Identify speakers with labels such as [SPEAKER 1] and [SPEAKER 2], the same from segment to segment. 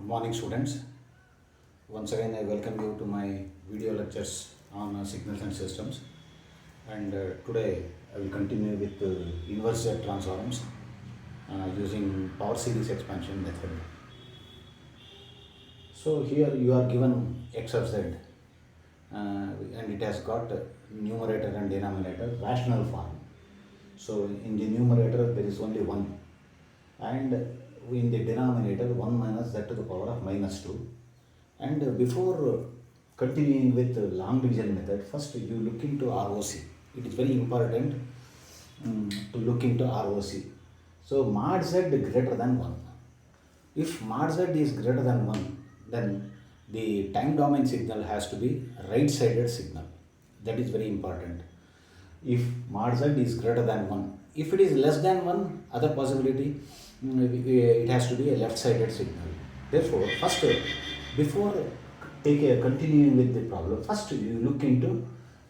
[SPEAKER 1] Morning students. Once again I welcome you to my video lectures on signals and systems, and today I will continue with inverse Z transforms using power series expansion method. So here you are given x of z and it has got numerator and denominator rational form. So in the numerator there is only 1, and in the denominator 1 minus z to the power of minus 2. And before continuing with the long division method, first you look into ROC. It is very important to look into ROC. So mod z greater than 1. If mod z is greater than 1, then the time domain signal has to be right sided signal. That is very important. If mod z is greater than 1, if it is less than 1, other possibility, it has to be a left sided signal. Therefore, first, before continuing with the problem, first you look into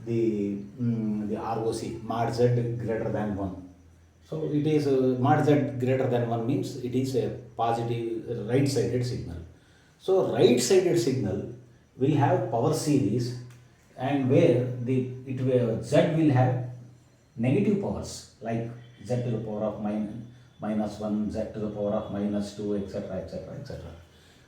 [SPEAKER 1] the ROC, mod z greater than 1. So it is mod z greater than 1 means it is a positive right sided signal. So right sided signal will have power series, and where z will have negative powers like z to the power of minus 1, z to the power of minus 2, etc., etc., etc.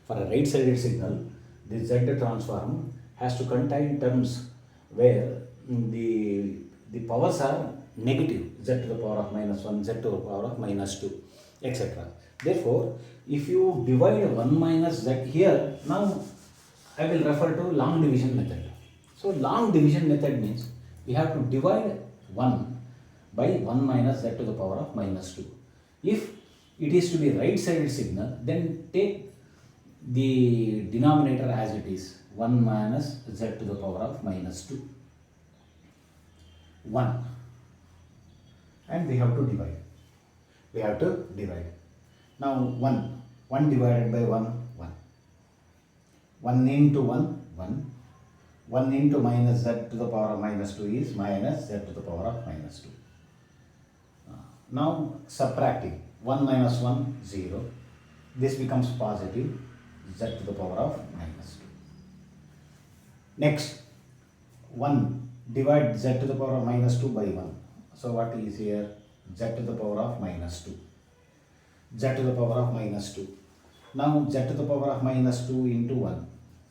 [SPEAKER 1] For a right sided signal, the z transform has to contain terms where the powers are negative, z to the power of minus 1, z to the power of minus 2, etc. Therefore, if you divide 1 minus z here, now I will refer to long division method. So long division method means we have to divide 1 by 1 minus z to the power of minus 2. If it is to be right sided signal, then take the denominator as it is, 1 minus z to the power of minus 2, 1, and we have to divide. Now 1 divided by 1, 1 into 1 into minus z to the power of minus 2 is minus z to the power of minus 2. Now subtracting 1 minus 1, 0. This becomes positive, z to the power of minus 2. Next, 1 divide z to the power of minus 2 by 1. So what is here? Z to the power of minus 2. Z to the power of minus 2. Now z to the power of minus 2 into 1.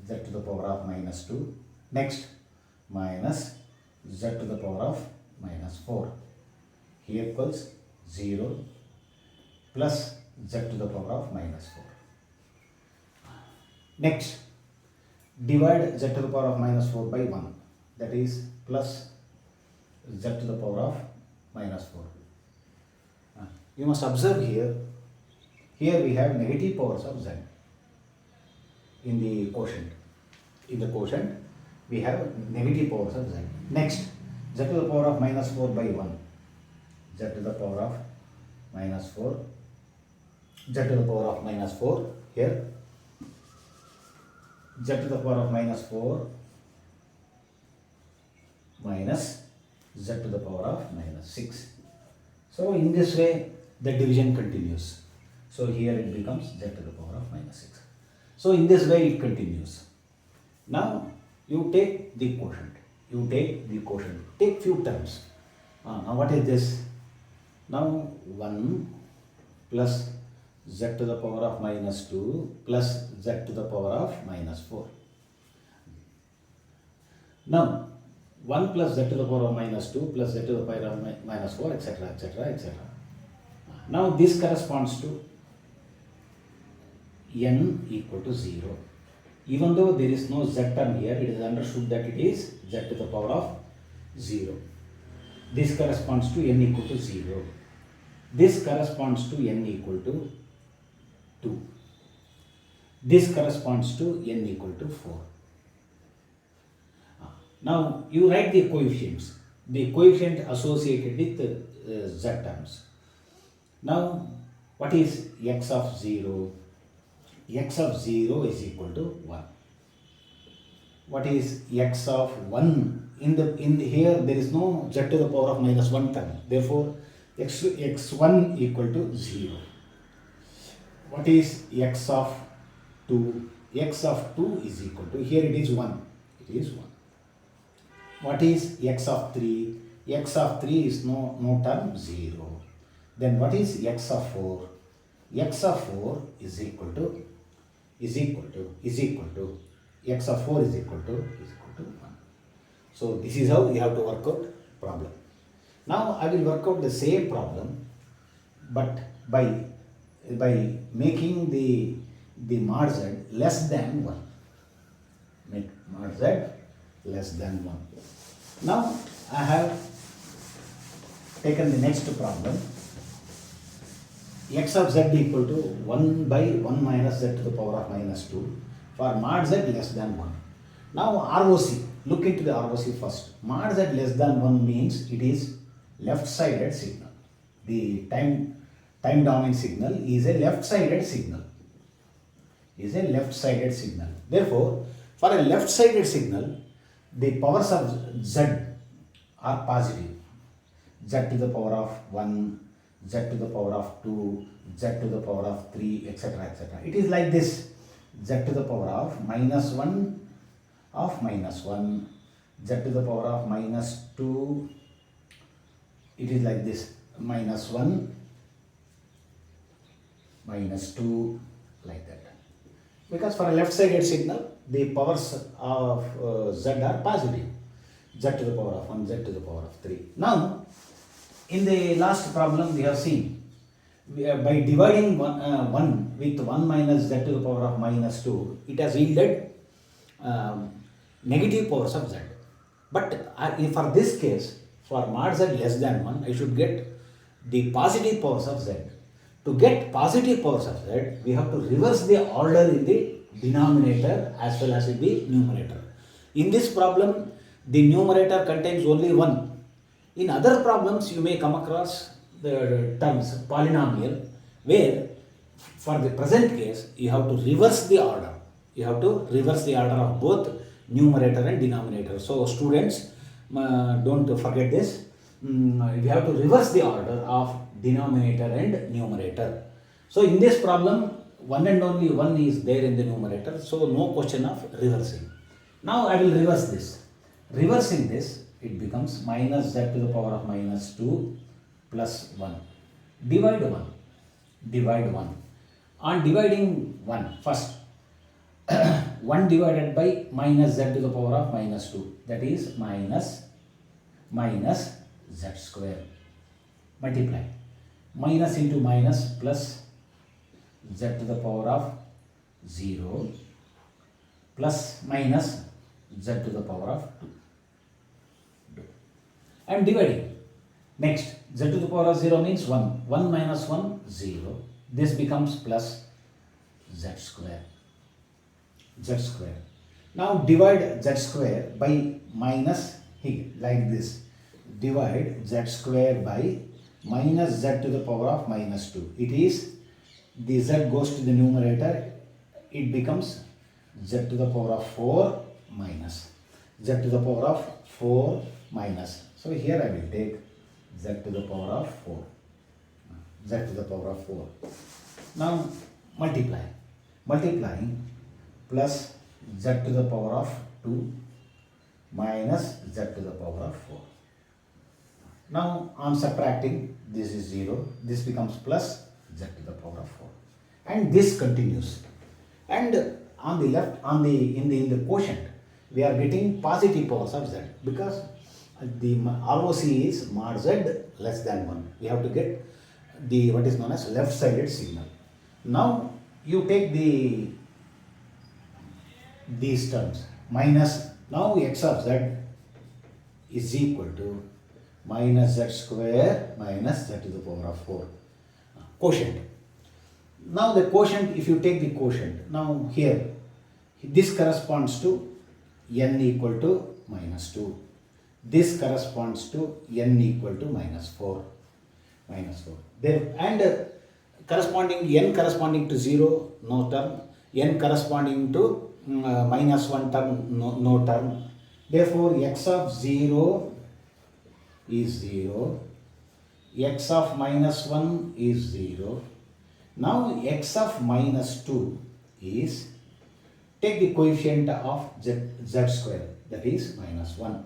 [SPEAKER 1] Z to the power of minus 2. Next, minus z to the power of minus 4. Here equals 0 plus z to the power of minus 4. Next, divide z to the power of minus 4 by 1. That is plus z to the power of minus 4. You must observe here we have negative powers of z in the quotient. In the quotient, we have negative powers of z. Next, z to the power of minus 4 by 1. Z to the power of minus 4. Z to the power of minus 4 here. Z to the power of minus 4 minus z to the power of minus 6. So in this way the division continues. So here it becomes z to the power of minus 6. So in this way it continues. Now you take the quotient. Take few terms. Now what is this? Now 1 plus z to the power of minus 2 plus z to the power of minus 4. Now 1 plus z to the power of minus 2 plus z to the power of minus 4, etc., etc., etc. Now this corresponds to n equal to 0. Even though there is no z term here, it is understood that it is z to the power of 0. This corresponds to n equal to 0. This corresponds to n equal to 2. This corresponds to n equal to 4. Now you write the coefficients, the coefficient associated with z terms. Now what is x of 0? X of 0 is equal to 1. What is x of 1? Here there is no z to the power of minus 1 term. Therefore x1 equal to 0. What is x of 2, x of 2 is equal to, here it is 1, it is 1. What is x of 3? X of 3 is no term, 0. Then what is x of 4? X of 4 is equal to x of 4 is equal to 1. So this is how you have to work out problem. Now I will work out the same problem, but by making the mod z less than 1. Make mod z less than 1. Now I have taken the next problem. X of z equal to 1 by 1 minus z to the power of minus 2 for mod z less than 1. Now ROC, look into the ROC first. Mod z less than 1 means it is left-sided signal. The time domain signal is a left-sided signal. Therefore, for a left-sided signal, the powers of z are positive. Z to the power of 1, z to the power of 2, z to the power of 3, etc., etc. It is like this: z to the power of minus 1 of minus 1, z to the power of minus 2. It is like this: minus 1, minus 2, like that. Because for a left-sided signal, the powers of z are positive. Z to the power of 1, z to the power of 3. Now, in the last problem we have seen, by dividing 1 with 1 minus z to the power of minus 2, it has yielded negative powers of z. But for this case, for mod z less than 1, I should get the positive powers of z. To get positive powers of z, we have to reverse the order in the denominator as well as in the numerator. In this problem, the numerator contains only 1. In other problems, you may come across the terms polynomial, where for the present case, you have to reverse the order. Of both numerator and denominator. So students, don't forget this. We have to reverse the order of denominator and numerator. So in this problem, 1 and only 1 is there in the numerator, so no question of reversing. Now I will reverse this. Reversing this, it becomes minus z to the power of minus 2 plus 1. Divide 1. On dividing 1, first 1 divided by minus z to the power of minus 2, that is minus z square. Multiply. Minus into minus plus z to the power of 0 plus minus z to the power of 2. I am dividing. Next, z to the power of 0 means 1. 1 minus 1, 0. This becomes plus z square. Now divide z square by minus, like this. Divide z square by minus z to the power of minus 2. It is, the z goes to the numerator. It becomes z to the power of 4 minus. Z to the power of 4 minus. So here I will take z to the power of 4. Now multiplying plus z to the power of 2 minus z to the power of 4. Now I am subtracting, this is 0, this becomes plus z to the power of 4. And this continues. And on the left, in the quotient, we are getting positive powers of z, because the ROC is mod z less than 1. We have to get the what is known as left-sided signal. Now you take these terms minus, now x of z is equal to minus z square minus z to the power of 4. Quotient. Now the quotient, if you take the quotient, now here this corresponds to n equal to minus 2. This corresponds to n equal to minus 4. There, and corresponding n corresponding to 0, no term. N corresponding to minus 1 term, no term. Therefore, x of 0 is 0. X of minus 1 is 0. Now x of minus 2 is take the coefficient of z square, that is minus 1.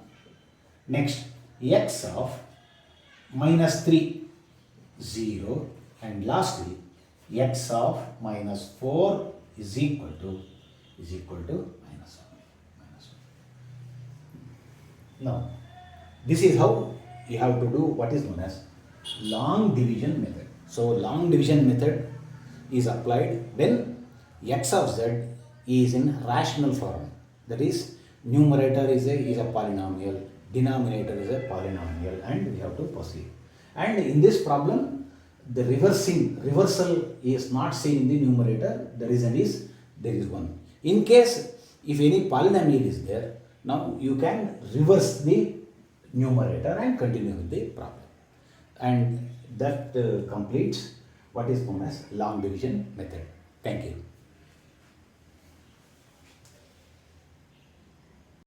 [SPEAKER 1] Next, x of minus 3, 0, and lastly x of minus 4 is equal to minus 1. Now, this is how you have to do what is known as long division method. So, long division method is applied when x of z is in rational form. That is, numerator is a polynomial, denominator is a polynomial, and we have to proceed. And in this problem, the reversal is not seen in the numerator. The reason is there is 1. In case if any polynomial is there, now you can reverse the numerator and continue with the problem. And that completes what is known as long division method. Thank you.